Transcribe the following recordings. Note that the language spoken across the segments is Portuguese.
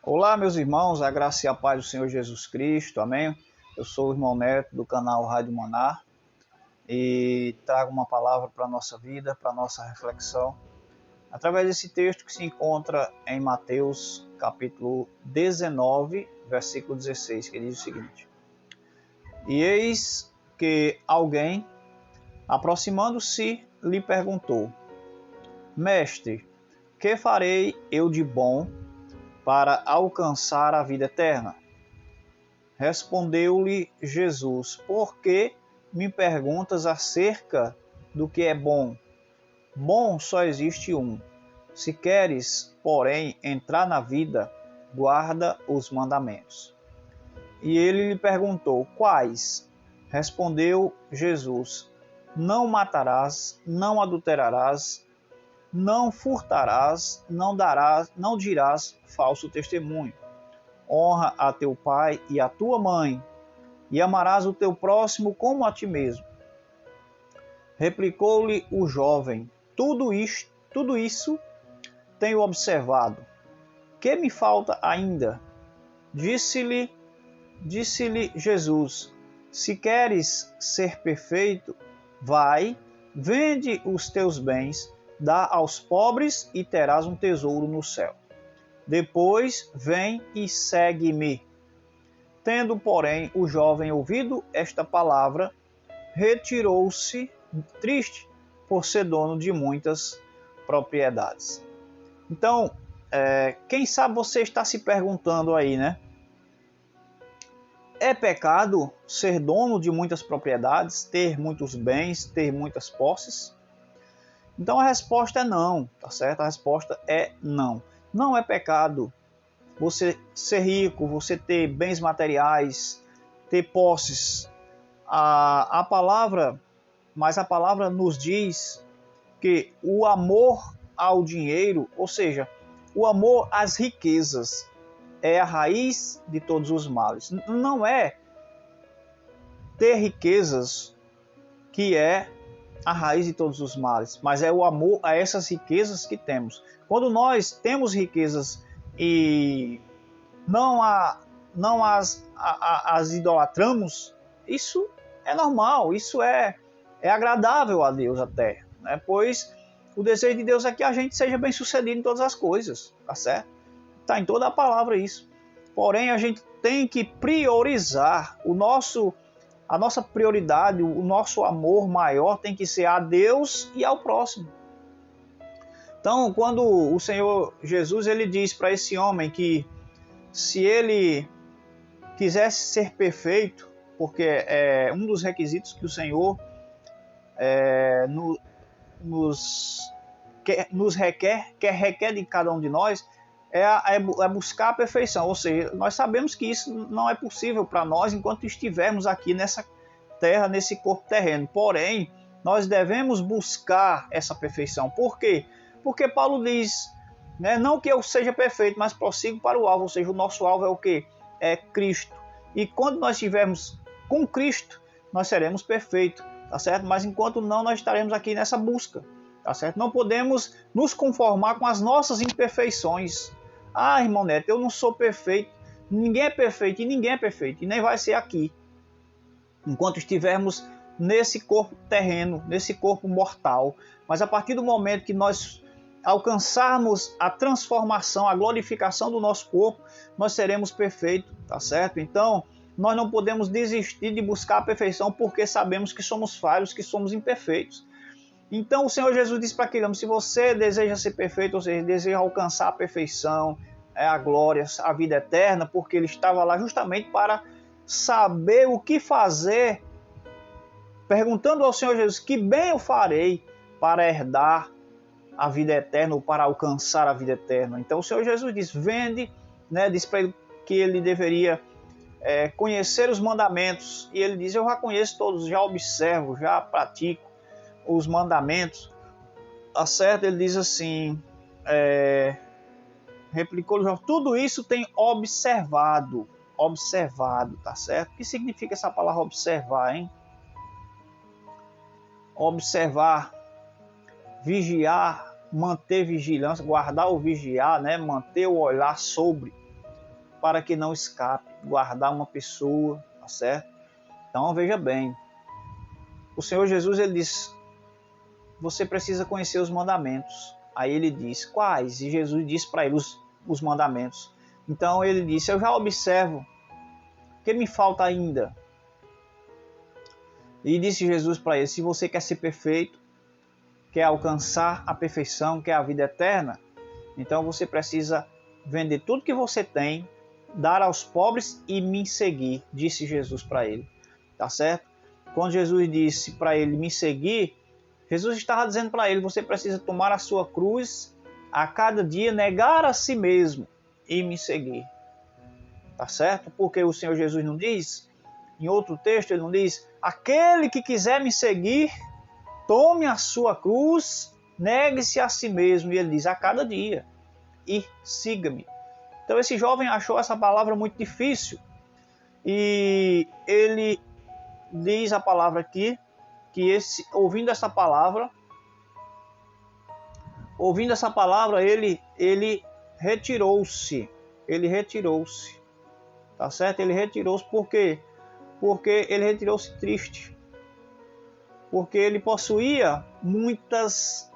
Olá, meus irmãos, a graça e a paz do Senhor Jesus Cristo, amém? Eu sou o irmão Neto do canal Rádio Manar e trago uma palavra para a nossa vida, para a nossa reflexão, através desse texto que se encontra em Mateus capítulo 19, versículo 16, que diz o seguinte: E eis que alguém, aproximando-se, lhe perguntou: Mestre, que farei eu de bom para alcançar a vida eterna? Respondeu-lhe Jesus: Por que me perguntas acerca do que é bom? Bom só existe um. Se queres, porém, entrar na vida, guarda os mandamentos. E ele lhe perguntou: Quais? Respondeu Jesus: Não matarás, não adulterarás, não furtarás, não dirás falso testemunho. Honra a teu pai e a tua mãe, e amarás o teu próximo como a ti mesmo. Replicou-lhe o jovem: Tudo isso tenho observado. Que me falta ainda? Disse-lhe Jesus: Se queres ser perfeito, vai, vende os teus bens, dá aos pobres e terás um tesouro no céu. Depois vem e segue-me. Tendo, porém, o jovem ouvido esta palavra, retirou-se triste por ser dono de muitas propriedades. Então, quem sabe você está se perguntando aí, né? É pecado ser dono de muitas propriedades, ter muitos bens, ter muitas posses? Então a resposta é não, tá certo? A resposta é não. Não é pecado você ser rico, você ter bens materiais, ter posses. A palavra nos diz que o amor ao dinheiro, ou seja, o amor às riquezas, é a raiz de todos os males. Não é ter riquezas que é a raiz de todos os males, mas é o amor a essas riquezas que temos. Quando nós temos riquezas e não as idolatramos, isso é normal, isso é agradável a Deus até, né? Pois o desejo de Deus é que a gente seja bem sucedido em todas as coisas, tá certo? Está em toda a palavra isso. Porém, a gente tem que priorizar a nossa prioridade, o nosso amor maior tem que ser a Deus e ao próximo. Então, quando o Senhor Jesus ele diz para esse homem que se ele quisesse ser perfeito, porque é um dos requisitos que o Senhor nos requer de cada um de nós, é buscar a perfeição. Ou seja, nós sabemos que isso não é possível para nós enquanto estivermos aqui nessa terra, nesse corpo terreno. Porém, nós devemos buscar essa perfeição. Por quê? Porque Paulo diz, né, não que eu seja perfeito, mas prossigo para o alvo. Ou seja, o nosso alvo é o quê? É Cristo. E quando nós estivermos com Cristo, nós seremos perfeitos, tá certo? Mas enquanto não, nós estaremos aqui nessa busca, tá certo? Não podemos nos conformar com as nossas imperfeições. Ah, irmão Neto, eu não sou perfeito. Ninguém é perfeito e ninguém é perfeito. E nem vai ser aqui. Enquanto estivermos nesse corpo terreno, nesse corpo mortal. Mas a partir do momento que nós alcançarmos a transformação, a glorificação do nosso corpo, nós seremos perfeitos, tá certo? Então, nós não podemos desistir de buscar a perfeição porque sabemos que somos falhos, que somos imperfeitos. Então o Senhor Jesus disse para aquele homem: se você deseja ser perfeito, ou seja, deseja alcançar a perfeição, a glória, a vida eterna, porque ele estava lá justamente para saber o que fazer, perguntando ao Senhor Jesus: que bem eu farei para herdar a vida eterna ou para alcançar a vida eterna? Então o Senhor Jesus diz: vende, né, diz para ele que ele deveria conhecer os mandamentos, e ele diz: eu já conheço todos, já observo, já pratico os mandamentos, tá certo? Ele diz assim, replicou-lhe: tudo isso tem observado, tá certo? O que significa essa palavra observar, hein? Observar, vigiar, manter vigilância, guardar ou vigiar, né? Manter o olhar sobre. para que não escape, guardar uma pessoa, tá certo? Então veja bem, o Senhor Jesus ele diz, você precisa conhecer os mandamentos. Aí ele diz, quais? E Jesus diz para ele os mandamentos. Então ele disse, eu já observo, o que me falta ainda? E disse Jesus para ele, se você quer ser perfeito, quer alcançar a perfeição, quer a vida eterna, então você precisa vender tudo que você tem, dar aos pobres e me seguir, disse Jesus para ele. Tá certo? Quando Jesus disse para ele me seguir, Jesus estava dizendo para ele, você precisa tomar a sua cruz a cada dia, negar a si mesmo e me seguir. Tá certo? Porque o Senhor Jesus não diz, em outro texto ele não diz, aquele que quiser me seguir, tome a sua cruz, negue-se a si mesmo. E ele diz, a cada dia, e siga-me. Então esse jovem achou essa palavra muito difícil. E ele diz a palavra aqui, que ouvindo essa palavra, ele retirou-se. Ele retirou-se. Tá certo? Ele retirou-se por quê? Porque ele retirou-se triste. Porque ele possuía muitas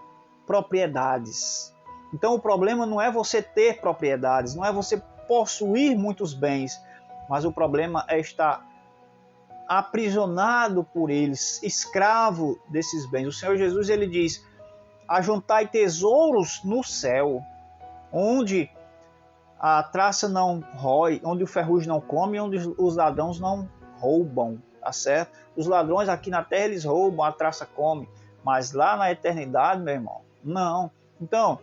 propriedades. Então o problema não é você ter propriedades, não é você possuir muitos bens, mas o problema é estar aprisionado por eles, escravo desses bens. O Senhor Jesus ele diz, ajuntai tesouros no céu, onde a traça não rói, onde o ferrugem não come, onde os ladrões não roubam, tá certo? Os ladrões aqui na terra eles roubam, a traça come, mas lá na eternidade, meu irmão, não. Então,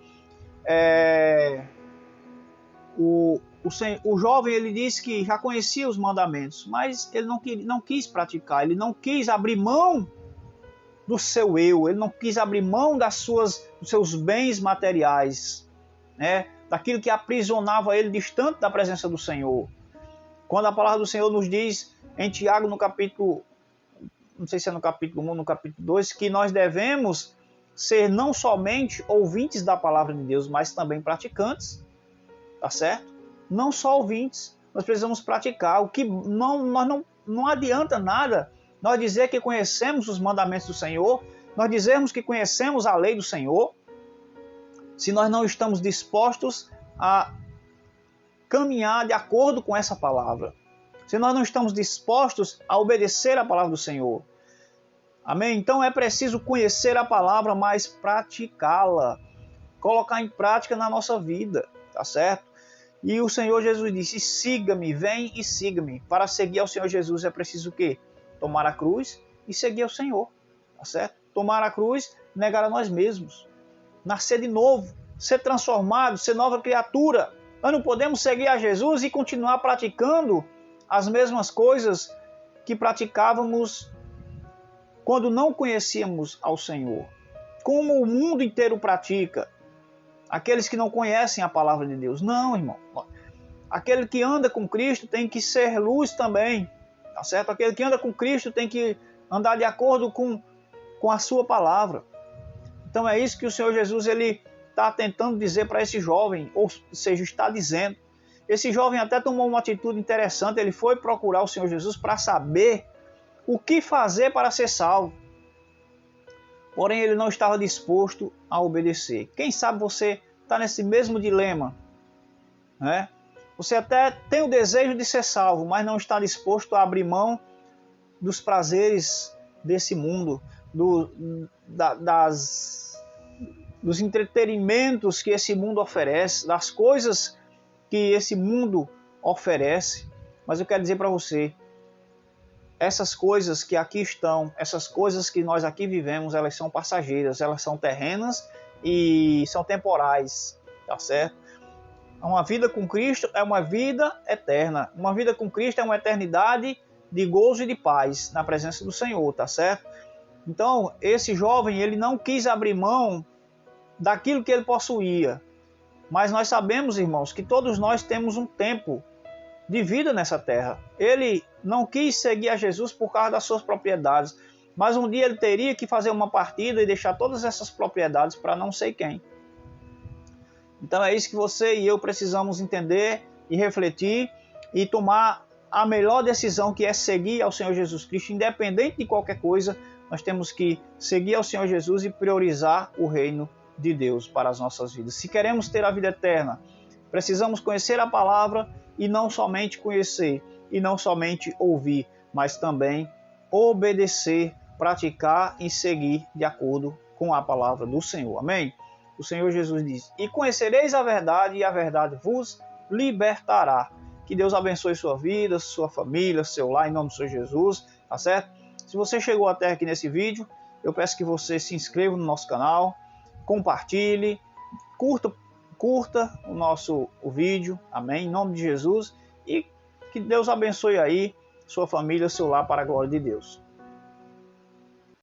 o jovem ele disse que já conhecia os mandamentos, mas ele não quis praticar, ele não quis abrir mão do seu eu, ele não quis abrir mão dos seus bens materiais, né? Daquilo que aprisionava ele distante da presença do Senhor. Quando a palavra do Senhor nos diz em Tiago no capítulo, não sei se é no capítulo 1, no capítulo 2, que nós devemos ser não somente ouvintes da palavra de Deus, mas também praticantes, tá certo? Não só ouvintes, nós precisamos praticar. O que não adianta nada nós dizer que conhecemos os mandamentos do Senhor, nós dizermos que conhecemos a lei do Senhor, se nós não estamos dispostos a caminhar de acordo com essa palavra, se nós não estamos dispostos a obedecer a palavra do Senhor. Amém? Então é preciso conhecer a palavra, mas praticá-la, colocar em prática na nossa vida, tá certo? E o Senhor Jesus disse, siga-me, vem e siga-me. Para seguir ao Senhor Jesus é preciso o quê? Tomar a cruz e seguir ao Senhor, tá certo? Tomar a cruz, negar a nós mesmos, nascer de novo, ser transformado, ser nova criatura. Nós não podemos seguir a Jesus e continuar praticando as mesmas coisas que praticávamos quando não conhecíamos ao Senhor. Como o mundo inteiro pratica. Aqueles que não conhecem a palavra de Deus. Não, irmão. Aquele que anda com Cristo tem que ser luz também. Tá certo? Aquele que anda com Cristo tem que andar de acordo com a sua palavra. Então é isso que o Senhor Jesus ele está tentando dizer para esse jovem, ou seja, está dizendo. Esse jovem até tomou uma atitude interessante, ele foi procurar o Senhor Jesus para saber o que fazer para ser salvo. Porém, ele não estava disposto a obedecer. Quem sabe você está nesse mesmo dilema, né? Você até tem o desejo de ser salvo, mas não está disposto a abrir mão dos prazeres desse mundo, dos entretenimentos que esse mundo oferece, das coisas que esse mundo oferece. Mas eu quero dizer para você, essas coisas que aqui estão, essas coisas que nós aqui vivemos, elas são passageiras, elas são terrenas e são temporais, tá certo? Uma vida com Cristo é uma vida eterna. Uma vida com Cristo é uma eternidade de gozo e de paz na presença do Senhor, tá certo? Então, esse jovem, ele não quis abrir mão daquilo que ele possuía. Mas nós sabemos, irmãos, que todos nós temos um tempo de vida nessa terra. Ele não quis seguir a Jesus por causa das suas propriedades, mas um dia ele teria que fazer uma partida e deixar todas essas propriedades para não sei quem. Então é isso que você e eu precisamos entender e refletir e tomar a melhor decisão, que é seguir ao Senhor Jesus Cristo. Independente de qualquer coisa, nós temos que seguir ao Senhor Jesus e priorizar o reino de Deus para as nossas vidas. Se queremos ter a vida eterna, precisamos conhecer a palavra e não somente conhecer, e não somente ouvir, mas também obedecer, praticar e seguir de acordo com a palavra do Senhor. Amém? O Senhor Jesus diz: e conhecereis a verdade, e a verdade vos libertará. Que Deus abençoe sua vida, sua família, seu lar, em nome do Senhor Jesus, tá certo? Se você chegou até aqui nesse vídeo, eu peço que você se inscreva no nosso canal, compartilhe, curta o vídeo, amém? Em nome de Jesus, e que Deus abençoe aí sua família, seu lar, para a glória de Deus.